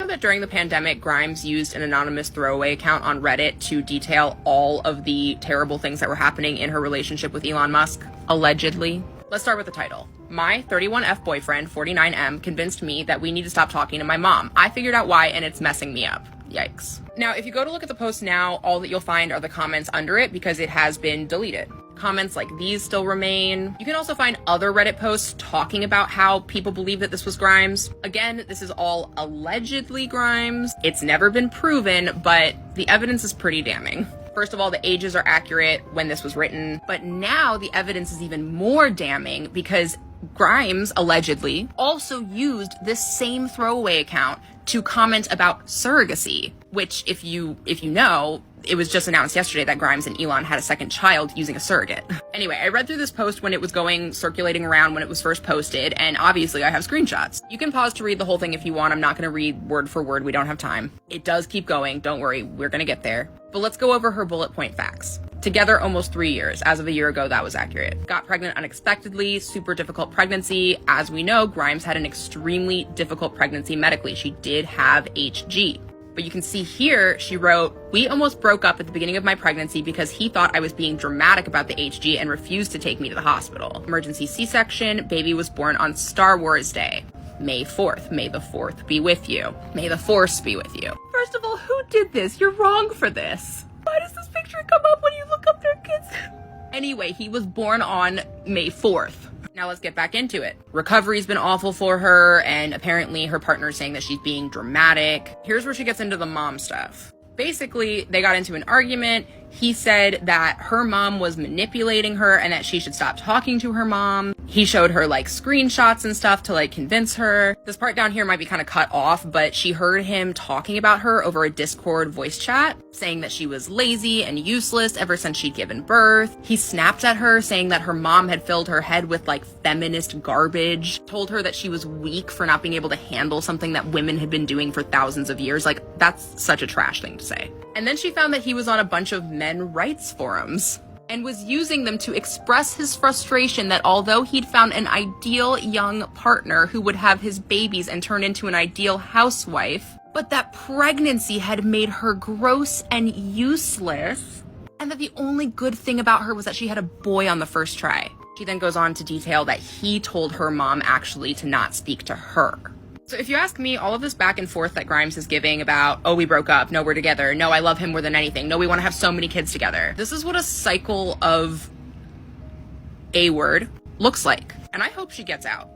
know that during the pandemic, Grimes used an anonymous throwaway account on Reddit to detail all of the terrible things that were happening in her relationship with Elon Musk, allegedly? Let's start with the title. My 31F boyfriend, 49M, convinced me that we need to stop talking to my mom. I figured out why, and it's messing me up. Yikes. Now, if you go to look at the post now, all that you'll find are the comments under it because it has been deleted. Comments like these still remain. You can also find other Reddit posts talking about how people believe that this was Grimes. Again, this is all allegedly Grimes. It's never been proven, but the evidence is pretty damning. First of all, the ages are accurate when this was written, but now the evidence is even more damning because Grimes allegedly also used this same throwaway account to comment about surrogacy, which if you know, it was just announced yesterday that Grimes and Elon had a second child using a surrogate. Anyway, I read through this post when it was circulating around when it was first posted, and obviously I have screenshots. You can pause to read the whole thing if you want. I'm not gonna read word for word. We don't have time. It does keep going. Don't worry. We're gonna get there. But let's go over her bullet point facts. Together almost 3 years. As of a year ago, that was accurate. Got pregnant unexpectedly, super difficult pregnancy. As we know, Grimes had an extremely difficult pregnancy medically. She did have HG. But you can see here, she wrote, "We almost broke up at the beginning of my pregnancy because he thought I was being dramatic about the HG and refused to take me to the hospital. Emergency C-section, baby was born on Star Wars Day. May 4th. May the 4th be with you. May the Force be with you." First of all, who did this? You're wrong for this. Why does this picture come up when you look up their kids? Anyway, he was born on May 4th. Now let's get back into it. Recovery's been awful for her, and apparently her partner's saying that she's being dramatic. Here's where she gets into the mom stuff. Basically, they got into an argument. He said that her mom was manipulating her and that she should stop talking to her mom. He showed her like screenshots and stuff to like convince her. This part down here might be kind of cut off, but she heard him talking about her over a Discord voice chat, saying that she was lazy and useless ever since she'd given birth. He snapped at her, saying that her mom had filled her head with like feminist garbage, told her that she was weak for not being able to handle something that women had been doing for thousands of years. Like, that's such a trash thing to say. And then she found that he was on a bunch of men rights forums and was using them to express his frustration that although he'd found an ideal young partner who would have his babies and turn into an ideal housewife, but that pregnancy had made her gross and useless, and that the only good thing about her was that she had a boy on the first try. She then goes on to detail that he told her mom actually to not speak to her. So if you ask me, all of this back and forth that Grimes is giving about, oh, we broke up, no, we're together, no, I love him more than anything, no, we want to have so many kids together. This is what a cycle of A word looks like. And I hope she gets out.